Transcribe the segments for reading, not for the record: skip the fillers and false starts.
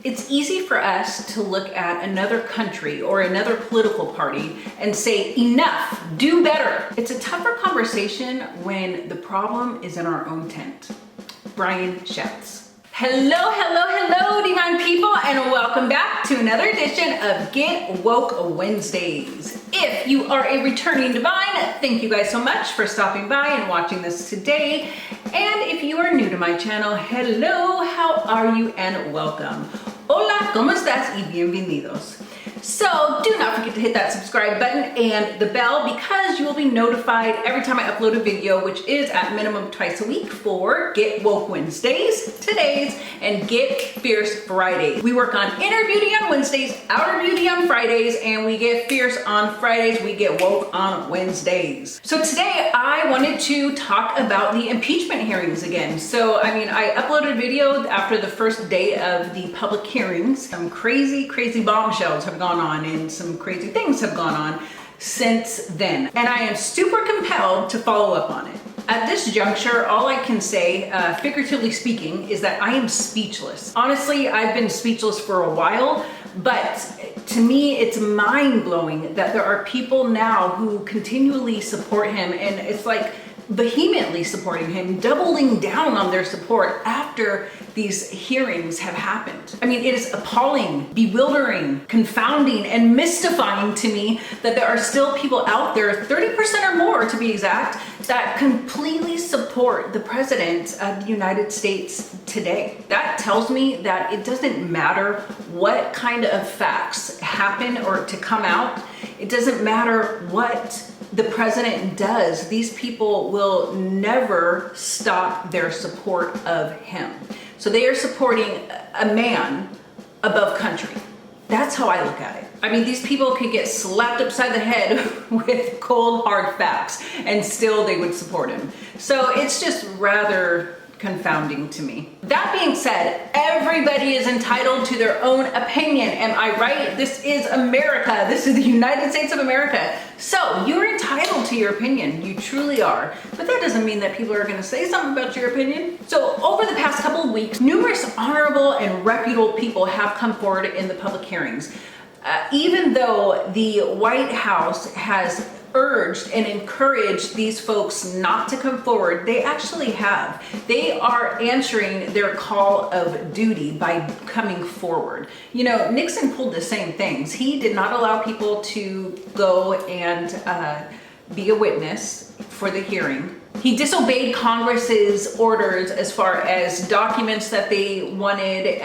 It's easy for us to look at another country or another political party and say, enough, do better. It's a tougher conversation when the problem is in our own tent. Brian shouts. Hello, hello, hello, divine people, and welcome back to another edition of Get Woke Wednesdays. If you are a returning divine, thank you guys so much for stopping by and watching this today. And if you are new to my channel, hello, how are you, and welcome. Hola, ¿cómo estás? Y bienvenidos. So do not forget to hit that subscribe button and the bell because you will be notified every time I upload a video, which is at minimum twice a week for Get Woke Wednesdays, Today's, and Get Fierce Fridays. We work on inner beauty on Wednesdays, outer beauty on Fridays, and we get fierce on Fridays. We get woke on Wednesdays. So today I wanted to talk about the impeachment hearings again. So, I uploaded a video after the first day of the public hearings. Some crazy bombshells have gone on and some crazy things have gone on since then. And I am super compelled to follow up on it. At this juncture, all I can say, figuratively speaking, is that I am speechless. Honestly, I've been speechless for a while, but to me, it's mind-blowing that there are people now who continually support him, and it's like vehemently supporting him, doubling down on their support after these hearings have happened. It is appalling, bewildering, confounding, and mystifying to me that there are still people out there, 30% or more to be exact, that completely support the president of the United States today. That tells me that it doesn't matter what kind of facts happen or to come out. It doesn't matter what the president does. These people will never stop their support of him. So they are supporting a man above country. That's how I look at it. These people could get slapped upside the head with cold, hard facts and still they would support him. So it's just rather confounding to me. That being said, everybody is entitled to their own opinion. Am I right? This is America. This is the United States of America. So you're entitled to your opinion. You truly are. But that doesn't mean that people are going to say something about your opinion. So over the past couple of weeks, numerous honorable and reputable people have come forward in the public hearings. Even though the White House has urged and encouraged these folks not to come forward, they actually have. They are answering their call of duty by coming forward. Nixon pulled the same things. He did not allow people to go and be a witness for the hearing. He disobeyed Congress's orders as far as documents that they wanted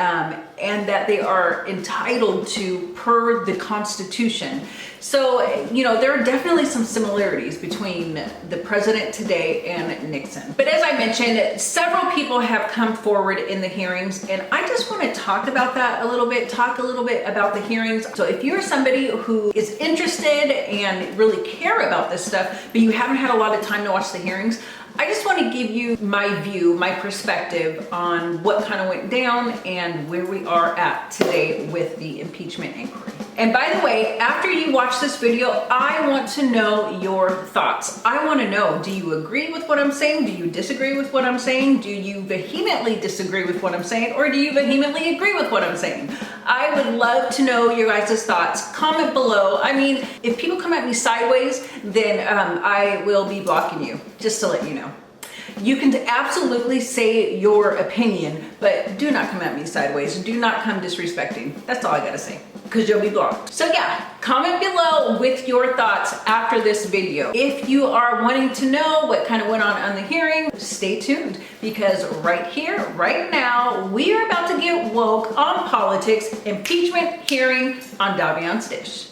and that they are entitled to per the Constitution. So, there are definitely some similarities between the president today and Nixon. But as I mentioned, several people have come forward in the hearings, and I just want to talk about that a little bit, talk a little bit about the hearings. So if you're somebody who is interested and really care about this stuff, but you haven't had a lot of time to watch the hearings, I just want to give you my view, my perspective on what kind of went down and where we are at today with the impeachment inquiry. And by the way, after you watch this video, I want to know your thoughts. I want to know, do you agree with what I'm saying? Do you disagree with what I'm saying? Do you vehemently disagree with what I'm saying? Or do you vehemently agree with what I'm saying? I would love to know your guys' thoughts. Comment below. If people come at me sideways, then I will be blocking you, just to let you know. You can absolutely say your opinion, but do not come at me sideways. Do not come disrespecting. That's all I gotta say, because you'll be blocked. So yeah, comment below with your thoughts after this video. If you are wanting to know what kind of went on the hearing, stay tuned, because right here, right now, we are about to get woke on politics, impeachment hearing on Davian's dish.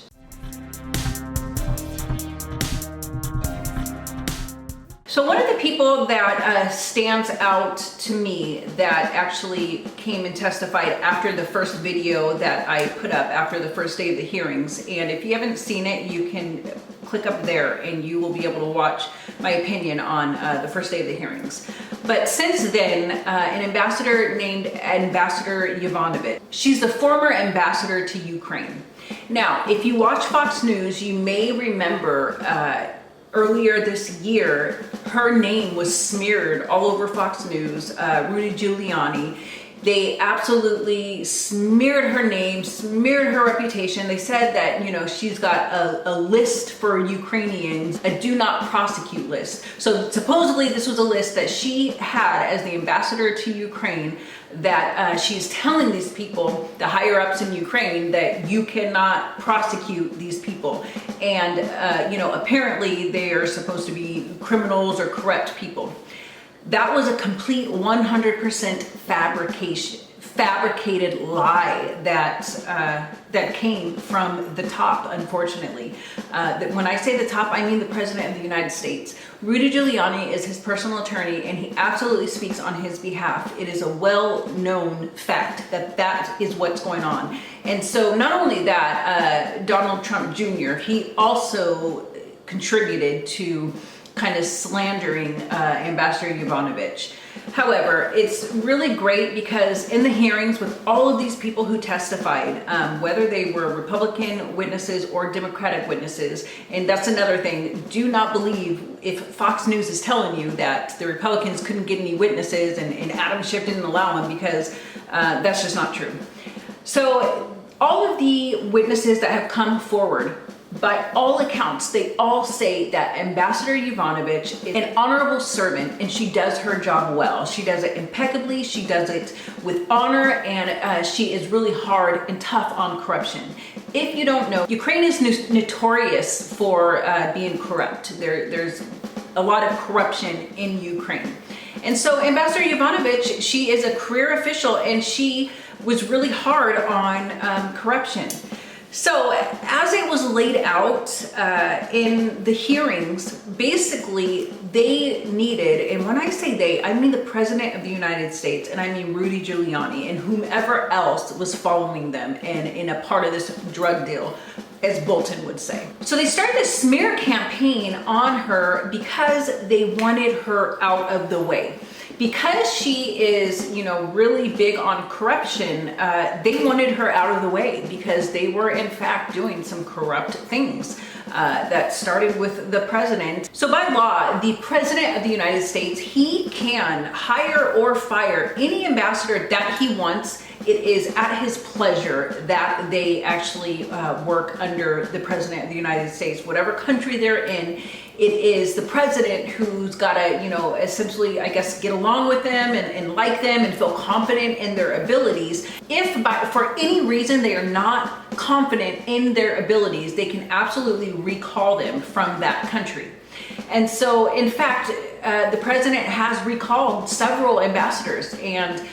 So one of the people that stands out to me that actually came and testified after the first video that I put up after the first day of the hearings, and if you haven't seen it, you can click up there and you will be able to watch my opinion on the first day of the hearings. But since then, an ambassador named Ambassador Yovanovitch, she's the former ambassador to Ukraine. Now, if you watch Fox News, you may remember earlier this year, her name was smeared all over Fox News, Rudy Giuliani, They absolutely smeared her name, smeared her reputation. They said that, you know, she's got a list for Ukrainians, a do not prosecute list. So supposedly this was a list that she had as the ambassador to Ukraine, that she's telling these people, the higher ups in Ukraine, that you cannot prosecute these people. And, you know, apparently they are supposed to be criminals or corrupt people. That was a complete 100% fabricated lie that came from the top, unfortunately. When I say the top, I mean the President of the United States. Rudy Giuliani is his personal attorney, and he absolutely speaks on his behalf. It is a well-known fact that that is what's going on. And so not only that, Donald Trump Jr., he also contributed to kind of slandering Ambassador Yovanovitch. However, it's really great because in the hearings with all of these people who testified, whether they were Republican witnesses or Democratic witnesses, and that's another thing, do not believe if Fox News is telling you that the Republicans couldn't get any witnesses and Adam Schiff didn't allow them, because that's just not true. So all of the witnesses that have come forward, by all accounts, they all say that Ambassador Yovanovitch is an honorable servant, and she does her job well. She does it impeccably, she does it with honor, and she is really hard and tough on corruption. If you don't know, Ukraine is notorious for being corrupt. There's a lot of corruption in Ukraine. And so Ambassador Yovanovitch, she is a career official, and she was really hard on corruption. So as it was laid out in the hearings, basically they needed, and when I say they, I mean the President of the United States, and I mean Rudy Giuliani, and whomever else was following them and in a part of this drug deal, as Bolton would say. So they started a smear campaign on her because they wanted her out of the way. Because she is, you know, really big on corruption, they wanted her out of the way because they were in fact doing some corrupt things that started with the president. So by law, the President of the United States, he can hire or fire any ambassador that he wants. It is at his pleasure that they actually work under the President of the United States, whatever country they're in. It is the president who's got to, you know, essentially, I guess, get along with them and like them and feel confident in their abilities. If for any reason they are not confident in their abilities, they can absolutely recall them from that country. And so, in fact, the president has recalled several ambassadors. And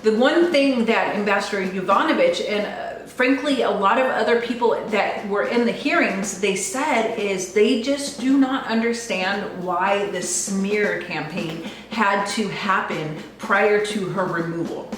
the one thing that Ambassador Yovanovitch and frankly, a lot of other people that were in the hearings, they said is they just do not understand why the smear campaign had to happen prior to her removal.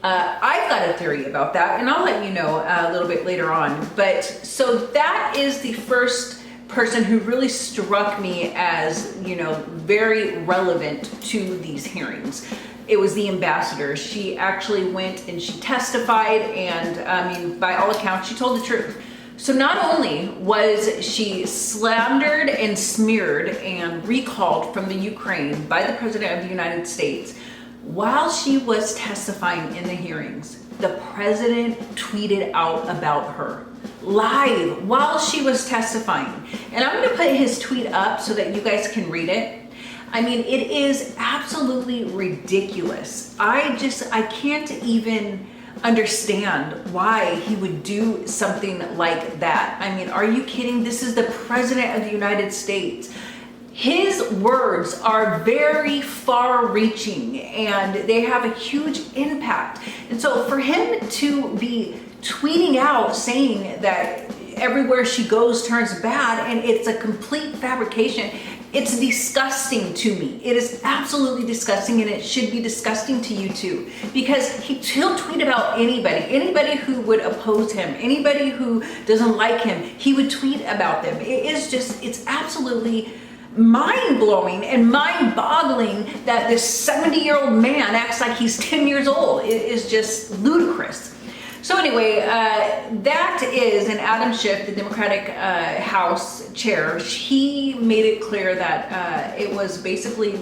I've got a theory about that, and I'll let you know a little bit later on. But so that is the first person who really struck me as, you know, very relevant to these hearings. It was the ambassador. She actually went and she testified, and I mean, by all accounts, she told the truth. So not only was she slandered and smeared and recalled from the Ukraine by the President of the United States, while she was testifying in the hearings, the president tweeted out about her live while she was testifying. And I'm going to put his tweet up so that you guys can read it. I mean, it is absolutely ridiculous. I can't even understand why he would do something like that. I mean, are you kidding? This is the President of the United States. His words are very far-reaching and they have a huge impact. And so for him to be tweeting out saying that everywhere she goes turns bad and it's a complete fabrication, it's disgusting to me. It is absolutely disgusting, and it should be disgusting to you too, because he'll tweet about anybody who would oppose him, anybody who doesn't like him, he would tweet about them. It's absolutely mind-blowing and mind-boggling that this 70-year-old man acts like he's 10 years old. It is just ludicrous. So anyway, that is, and Adam Schiff, the Democratic House chair, he made it clear that it was basically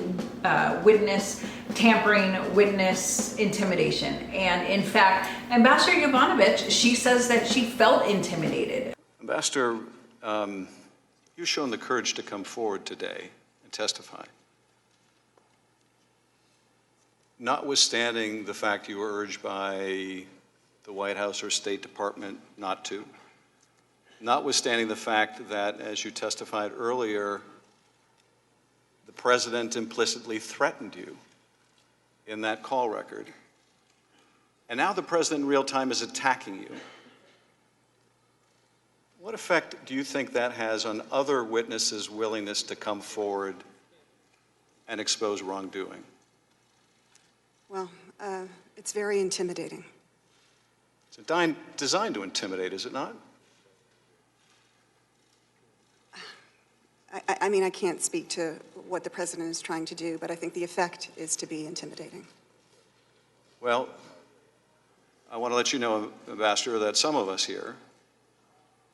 witness tampering, witness intimidation. And in fact, Ambassador Yovanovitch, she says that she felt intimidated. Ambassador, you've shown the courage to come forward today and testify. Notwithstanding the fact you were urged by the White House or State Department not to, notwithstanding the fact that, as you testified earlier, the president implicitly threatened you in that call record, and now the president in real time is attacking you. What effect do you think that has on other witnesses' willingness to come forward and expose wrongdoing? Well, it's very intimidating. It's designed to intimidate, is it not? I mean, I can't speak to what the president is trying to do, but I think the effect is to be intimidating. Well, I want to let you know, Ambassador, that some of us here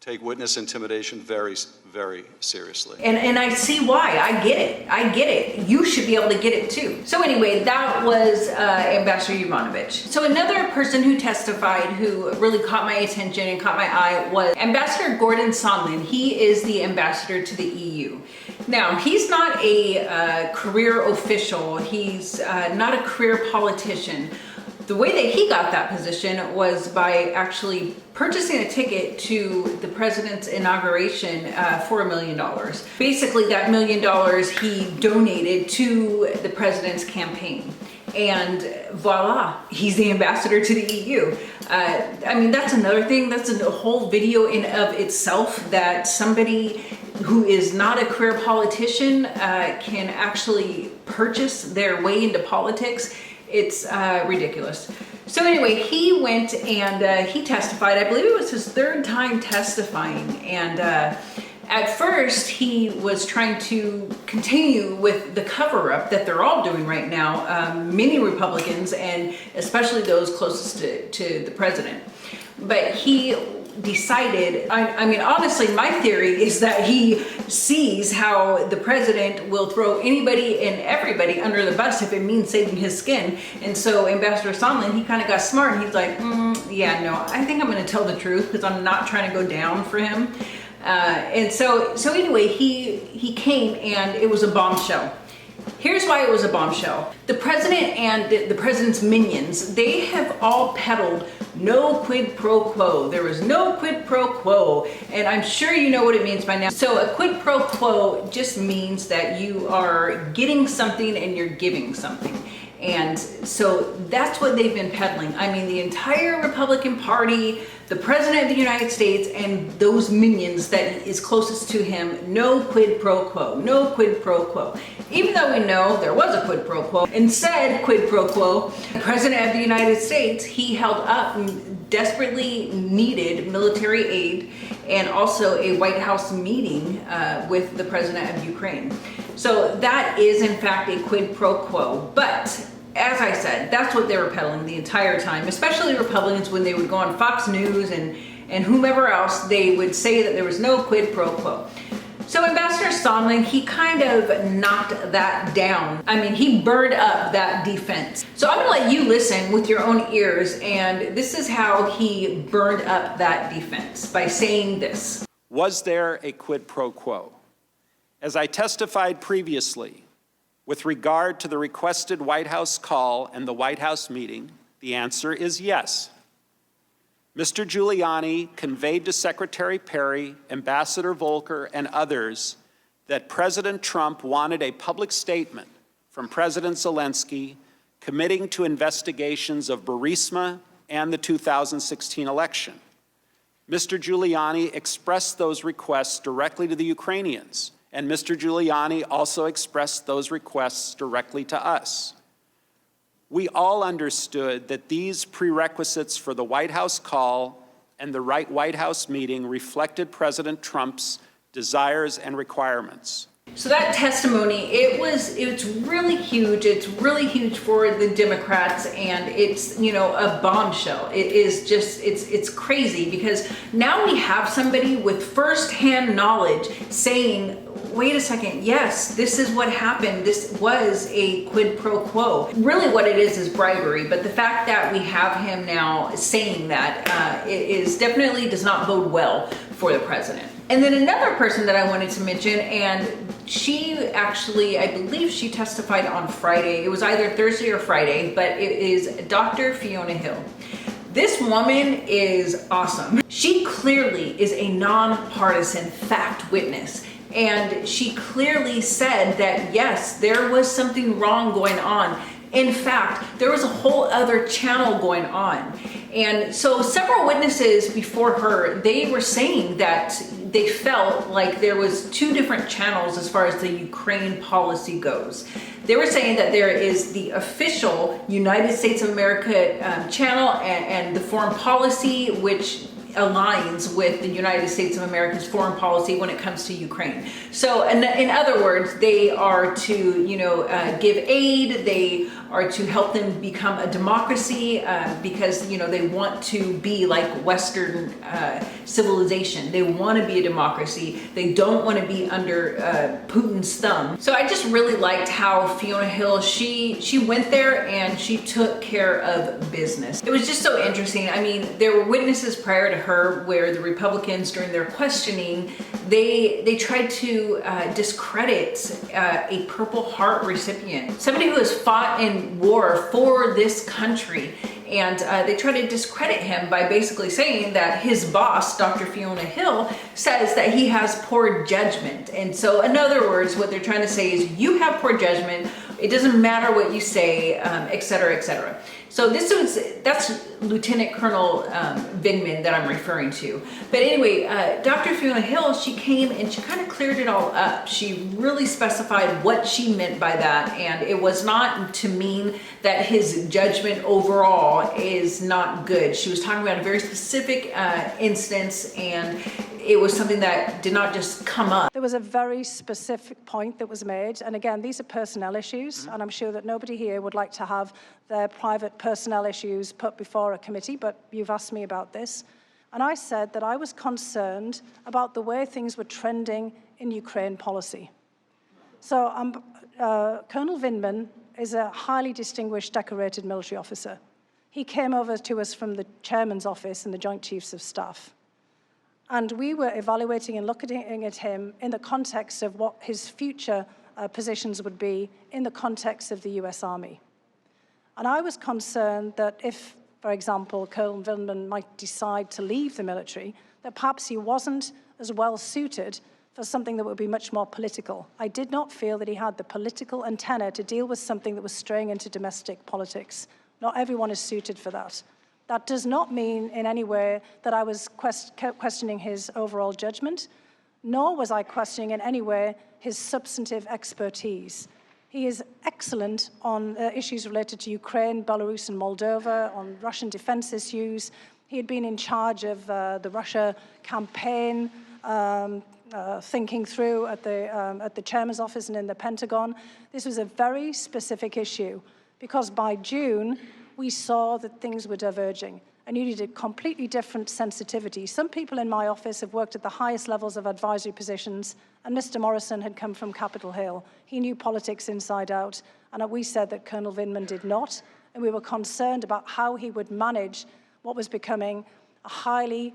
take witness intimidation very, very seriously. And I see why. I get it. I get it. You should be able to get it too. So anyway, that was Ambassador Yovanovitch. So another person who testified who really caught my attention and caught my eye was Ambassador Gordon Sondland. He is the ambassador to the EU. Now, he's not a career official. He's not a career politician. The way that he got that position was by actually purchasing a ticket to the president's inauguration for $1 million. Basically, that $1 million he donated to the president's campaign. And voila, he's the ambassador to the EU. I mean, that's another thing. That's a whole video in of itself, that somebody who is not a career politician can actually purchase their way into politics. It's ridiculous. So anyway, he went and he testified. I believe it was his third time testifying. And at first, he was trying to continue with the cover-up that they're all doing right now, many Republicans, and especially those closest to the president. But he decided, I mean, honestly, my theory is that he sees how the president will throw anybody and everybody under the bus if it means saving his skin. And so Ambassador Sondland, he kind of got smart, and he's like, yeah, no, I think I'm going to tell the truth because I'm not trying to go down for him. And so anyway, he came, and it was a bombshell. Here's why it was a bombshell. The president and the president's minions, they have all peddled no quid pro quo. There was no quid pro quo, and I'm sure you know what it means by now. So a quid pro quo just means that you are getting something and you're giving something. And so that's what they've been peddling. I mean, the entire Republican Party, the President of the United States, and those minions that is closest to him, no quid pro quo, no quid pro quo. Even though we know there was a quid pro quo. And said quid pro quo, the President of the United States, he held up desperately needed military aid and also a White House meeting with the President of Ukraine. So that is in fact a quid pro quo. But as I said, that's what they were peddling the entire time, especially Republicans when they would go on Fox News and whomever else, they would say that there was no quid pro quo. So Ambassador Sondland, he kind of knocked that down. I mean, he burned up that defense. So I'm gonna let you listen with your own ears, and this is how he burned up that defense by saying this. Was there a quid pro quo? As I testified previously, with regard to the requested White House call and the White House meeting, the answer is yes. Mr. Giuliani conveyed to Secretary Perry, Ambassador Volker, and others that President Trump wanted a public statement from President Zelensky committing to investigations of Burisma and the 2016 election. Mr. Giuliani expressed those requests directly to the Ukrainians, and Mr. Giuliani also expressed those requests directly to us. We all understood that these prerequisites for the White House call and the White House meeting reflected President Trump's desires and requirements. So that testimony, it's really huge. It's really huge for the Democrats, and it's, you know, a bombshell. It is just, it's crazy, because now we have somebody with firsthand knowledge saying, wait a second, yes, this is what happened. This was a quid pro quo. Really what it is bribery, but the fact that we have him now saying that it definitely does not bode well for the president. And then another person that I wanted to mention, and she actually, I believe she testified on Friday. It was either Thursday or Friday, but it is Dr. Fiona Hill. This woman is awesome. She clearly is a nonpartisan fact witness. And she clearly said that, yes, there was something wrong going on. In fact, there was a whole other channel going on. And so several witnesses before her, they were saying that they felt like there was two different channels as far as the Ukraine policy goes. They were saying that there is the official United States of America channel and the foreign policy, which aligns with the United States of America's foreign policy when it comes to Ukraine. So in other words, they are to, you know, give aid, they are to help them become a democracy because, you know, they want to be like Western civilization. They want to be a democracy. They don't want to be under Putin's thumb. So I just really liked how Fiona Hill, she went there and she took care of business. It was just so interesting. I mean, there were witnesses prior to her where the Republicans, during their questioning, they tried to discredit a Purple Heart recipient, somebody who has fought in war for this country. And they try to discredit him by basically saying that his boss, Dr. Fiona Hill, says that he has poor judgment. And so in other words, what they're trying to say is you have poor judgment. It doesn't matter what you say, et cetera, et cetera. So that's Lieutenant Colonel Vindman that I'm referring to. But anyway, Dr. Fiona Hill, she came and she kind of cleared it all up. She really specified what she meant by that. And it was not to mean that his judgment overall is not good. She was talking about a very specific instance, and it was something that did not just come up. There was a very specific point that was made, and again, these are personnel issues, and I'm sure that nobody here would like to have their private personnel issues put before a committee, but you've asked me about this. And I said that I was concerned about the way things were trending in Ukraine policy. So Colonel Vindman is a highly distinguished, decorated military officer. He came over to us from the chairman's office and the Joint Chiefs of Staff. And we were evaluating and looking at him in the context of what his future positions would be in the context of the US Army. And I was concerned that if, for example, Colonel Vindman might decide to leave the military, that perhaps he wasn't as well suited for something that would be much more political. I did not feel that he had the political antenna to deal with something that was straying into domestic politics. Not everyone is suited for that. That does not mean in any way that I was questioning his overall judgment, nor was I questioning in any way his substantive expertise. He is excellent on issues related to Ukraine, Belarus, and Moldova, on Russian defense issues. He had been in charge of the Russia campaign, thinking through at the chairman's office and in the Pentagon. This was a very specific issue, because by June, we saw that things were diverging, and you needed completely different sensitivity. Some people in my office have worked at the highest levels of advisory positions, and Mr. Morrison had come from Capitol Hill. He knew politics inside out, and we said that Colonel Vindman did not, and we were concerned about how he would manage what was becoming a highly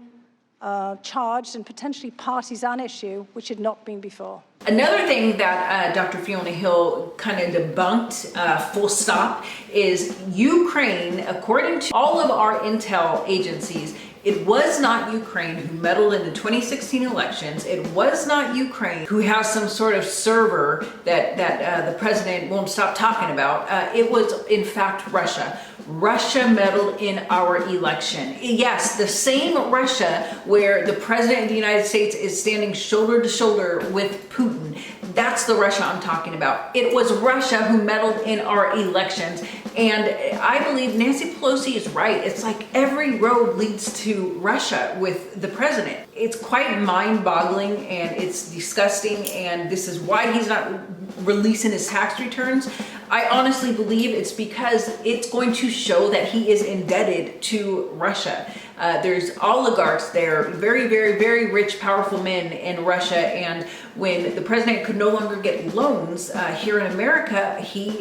charged and potentially partisan issue, which had not been before. Another thing that Dr. Fiona Hill kind of debunked, full stop, is Ukraine, according to all of our intel agencies, it was not Ukraine who meddled in the 2016 elections. It was not Ukraine who has some sort of server that the president won't stop talking about. It was, in fact, Russia. Russia meddled in our election. Yes, the same Russia where the president of the United States is standing shoulder to shoulder with Putin. That's the Russia I'm talking about. It was Russia who meddled in our elections. And I believe Nancy Pelosi is right. It's like every road leads to Russia with the president. It's quite mind-boggling and it's disgusting, and this is why he's not releasing his tax returns. I honestly believe it's because it's going to show that he is indebted to Russia. There's oligarchs there, very, very, very rich, powerful men in Russia. And when the president could no longer get loans here in America,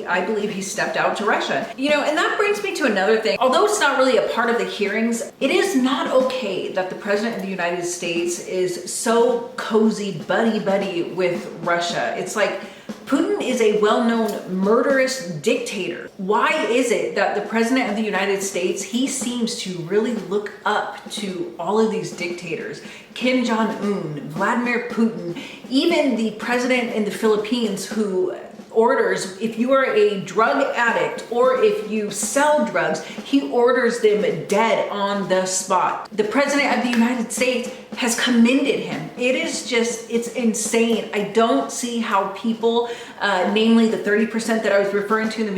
I believe he stepped out to Russia. You know, and that brings me to another thing. Although it's not really a part of the hearings, it is not okay that the president of the United States is so cozy, buddy-buddy with Russia. It's like, Putin is a well-known murderous dictator. Why is it that the president of the United States, he seems to really look up to all of these dictators? Kim Jong-un, Vladimir Putin, even the president in the Philippines who orders, if you are a drug addict or if you sell drugs, he orders them dead on the spot. The president of the United States has commended him. It is just, it's insane. I don't see how people, namely the 30% that I was referring to in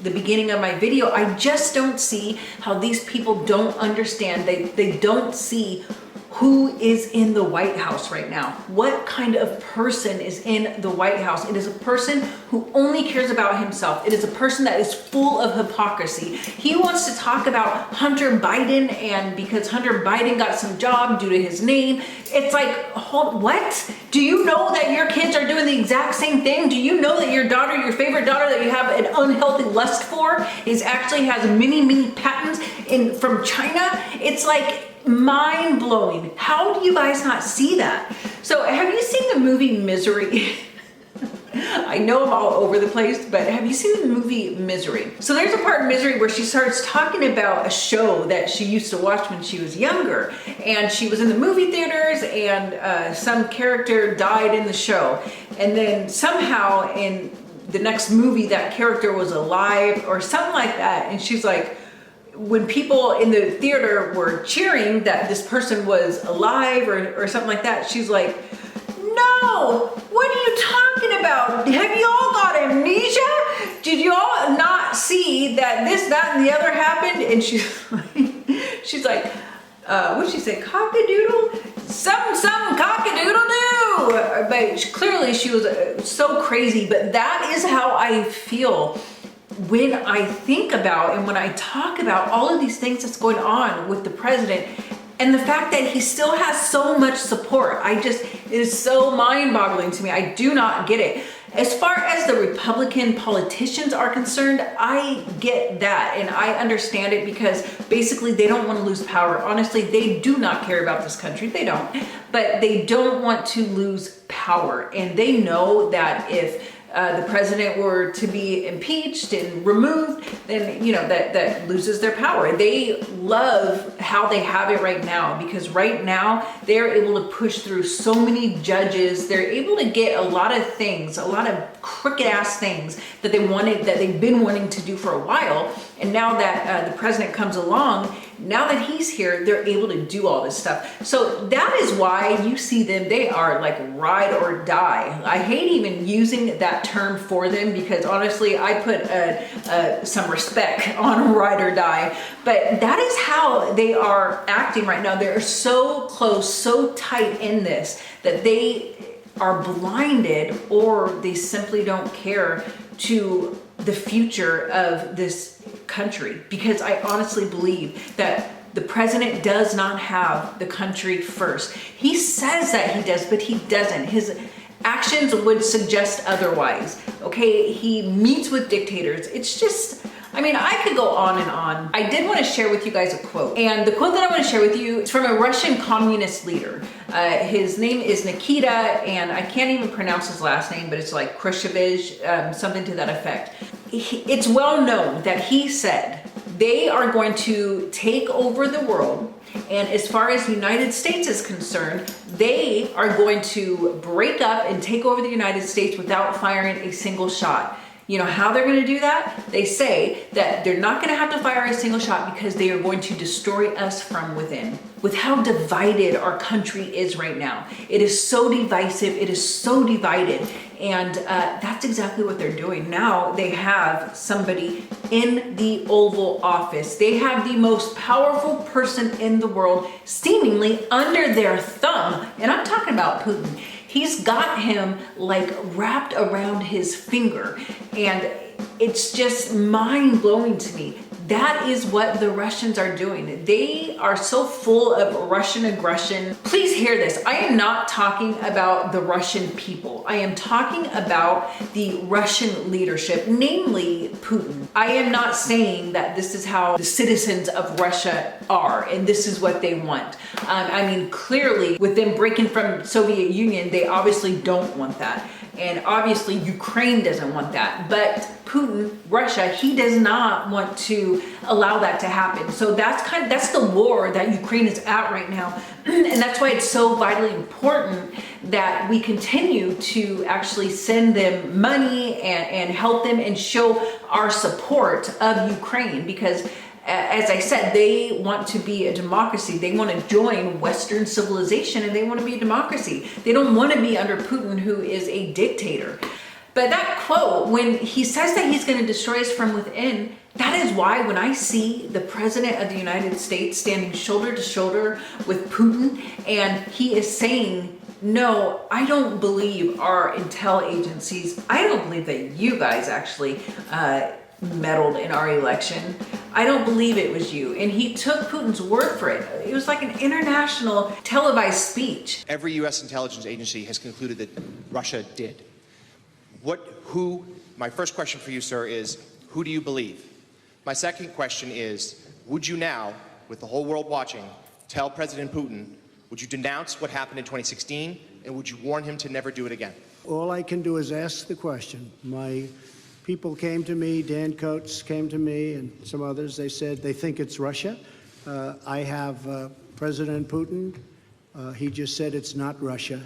the beginning of my video, I just don't see how these people don't understand. They don't see who is in the White House right now. What kind of person is in the White House? It is a person who only cares about himself. It is a person that is full of hypocrisy. He wants to talk about Hunter Biden, and because Hunter Biden got some job due to his name, it's like, what? Do you know that your kids are doing the exact same thing? Do you know that your daughter, your favorite daughter that you have an unhealthy lust for, actually has many patents from China? It's like, mind-blowing. How do you guys not see that? So have you seen the movie Misery? I know I'm all over the place, but have you seen the movie Misery? So there's a part in Misery where she starts talking about a show that she used to watch when she was younger, and she was in the movie theaters, and some character died in the show, and then somehow in the next movie that character was alive or something like that, and she's like, when people in the theater were cheering that this person was alive or something like that, she's like, no, what are you talking about? Have you all got amnesia? Did you all not see that this, that, and the other happened? And she's like, what'd she say, cock-a-doodle? Some cock-a-doodle-doo! But clearly she was so crazy, but that is how I feel when I think about and when I talk about all of these things that's going on with the president and the fact that he still has so much support. It is so mind-boggling to me. I do not get it. As far as the Republican politicians are concerned, I get that and I understand it because basically they don't want to lose power. Honestly, they do not care about this country. They don't, but they don't want to lose power. And they know that if the president were to be impeached and removed, then, you know, that loses their power. They love how they have it right now because right now they're able to push through so many judges. They're able to get a lot of things, a lot of crooked ass things that they've been wanting to do for a while. And now that the president comes along, now that he's here, they're able to do all this stuff. So that is why you see them, they are like ride or die. I hate even using that term for them because honestly, I put some respect on ride or die, but that is how they are acting right now. They're so close, so tight in this that they are blinded or they simply don't care to the future of this country, because I honestly believe that the president does not have the country first. He says that he does, but he doesn't. His actions would suggest otherwise. Okay, he meets with dictators. It's just, I mean, I could go on and on. I did want to share with you guys a quote. And the quote that I want to share with you is from a Russian communist leader. His name is Nikita, and I can't even pronounce his last name, but it's like Khrushchevich, something to that effect. It's well known that he said they are going to take over the world. And as far as the United States is concerned, they are going to break up and take over the United States without firing a single shot. You know how they're going to do that? They say that they're not going to have to fire a single shot because they are going to destroy us from within. With how divided our country is right now, it is so divisive, it is so divided. And that's exactly what they're doing. Now they have somebody in the Oval Office. They have the most powerful person in the world seemingly under their thumb. And I'm talking about Putin. He's got him like wrapped around his finger. And it's just mind-blowing to me. That is what the Russians are doing. They are so full of Russian aggression. Please hear this. I am not talking about the Russian people. I am talking about the Russian leadership, namely Putin. I am not saying that this is how the citizens of Russia are and this is what they want. I mean, clearly with them breaking from Soviet Union, they obviously don't want that. And obviously Ukraine doesn't want that, but Putin, Russia, he does not want to allow that to happen. So that's the war that Ukraine is at right now. And that's why it's so vitally important that we continue to actually send them money and help them and show our support of Ukraine, because as I said, they want to be a democracy. They want to join Western civilization and they want to be a democracy. They don't want to be under Putin, who is a dictator. But that quote, when he says that he's going to destroy us from within, that is why when I see the President of the United States standing shoulder to shoulder with Putin and he is saying, no, I don't believe our intel agencies, I don't believe that you guys actually meddled in our election. I don't believe it was you. And he took Putin's word for it. It was like an international televised speech. Every U.S. intelligence agency has concluded that Russia did. My first question for you, sir, is who do you believe? My second question is, would you now, with the whole world watching, tell President Putin, would you denounce what happened in 2016, and would you warn him to never do it again? All I can do is ask the question. My people came to me, Dan Coates came to me, and some others. They said they think it's Russia. I have President Putin. He just said it's not Russia.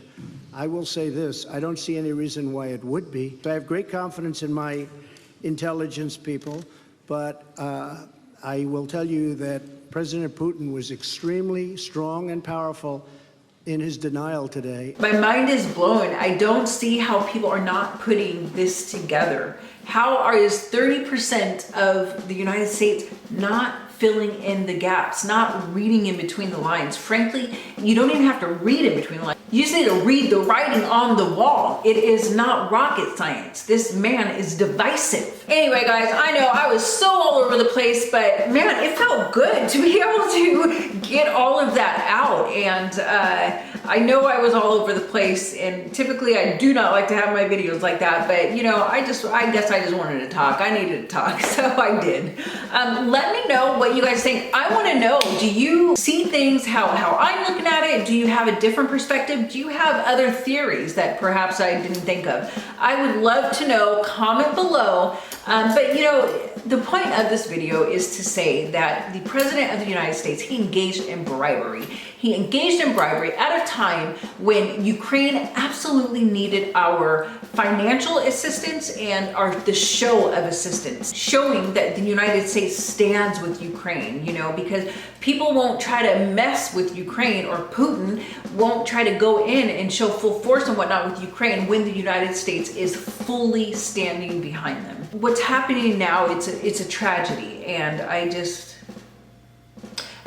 I will say this. I don't see any reason why it would be. I have great confidence in my intelligence people, but I will tell you that President Putin was extremely strong and powerful in his denial today. My mind is blown. I don't see how people are not putting this together. How is 30% of the United States not filling in the gaps, not reading in between the lines? Frankly, you don't even have to read in between the lines. You just need to read the writing on the wall. It is not rocket science. This man is divisive. Anyway, guys, I know I was so all over the place, but man, it felt good to be able to get all of that out. And I know I was all over the place, and typically I do not like to have my videos like that, but you know, I guess I just wanted to talk. I needed to talk, so I did. Let me know what you guys think. I want to know, do you see things how I'm looking at it? Do you have a different perspective? Do you have other theories that perhaps I didn't think of? I would love to know. Comment below. But you know, the point of this video is to say that the President of the United States, he engaged in bribery. He engaged in bribery at a time when Ukraine absolutely needed our financial assistance and the show of assistance, showing that the United States stands with Ukraine, you know, because people won't try to mess with Ukraine, or Putin won't try to go in and show full force and whatnot with Ukraine when the United States is fully standing behind them. What's happening now, it's a tragedy, and I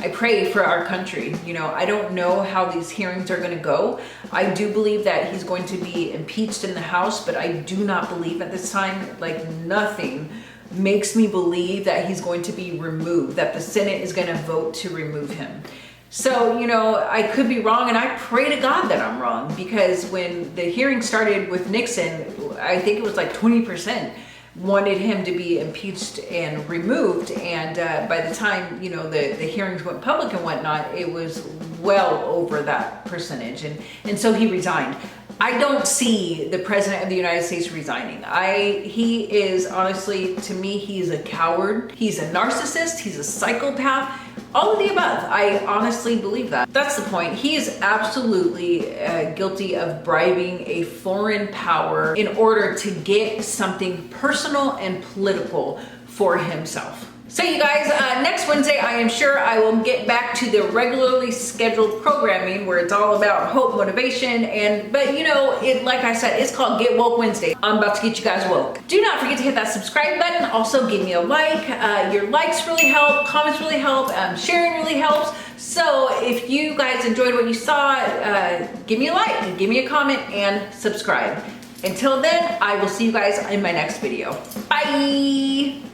pray for our country. You know, I don't know how these hearings are going to go. I do believe that he's going to be impeached in the House, but I do not believe at this time, like, nothing makes me believe that he's going to be removed, that the Senate is going to vote to remove him. So, you know, I could be wrong, and I pray to God that I'm wrong, because when the hearing started with Nixon, I think it was like 20% wanted him to be impeached and removed, and by the time, you know, the hearings went public and whatnot, it was well over that percentage, and so he resigned. I don't see the President of the United States resigning. He is, honestly, to me, he's a coward. He's a narcissist. He's a psychopath. All of the above. I honestly believe that. That's the point. He is absolutely guilty of bribing a foreign power in order to get something personal and political for himself. So you guys, next Wednesday, I am sure I will get back to the regularly scheduled programming where it's all about hope, motivation, but you know, like I said, it's called Get Woke Wednesday. I'm about to get you guys woke. Do not forget to hit that subscribe button. Also, give me a like. Your likes really help, comments really help, sharing really helps. So if you guys enjoyed what you saw, give me a like, give me a comment, and subscribe. Until then, I will see you guys in my next video. Bye!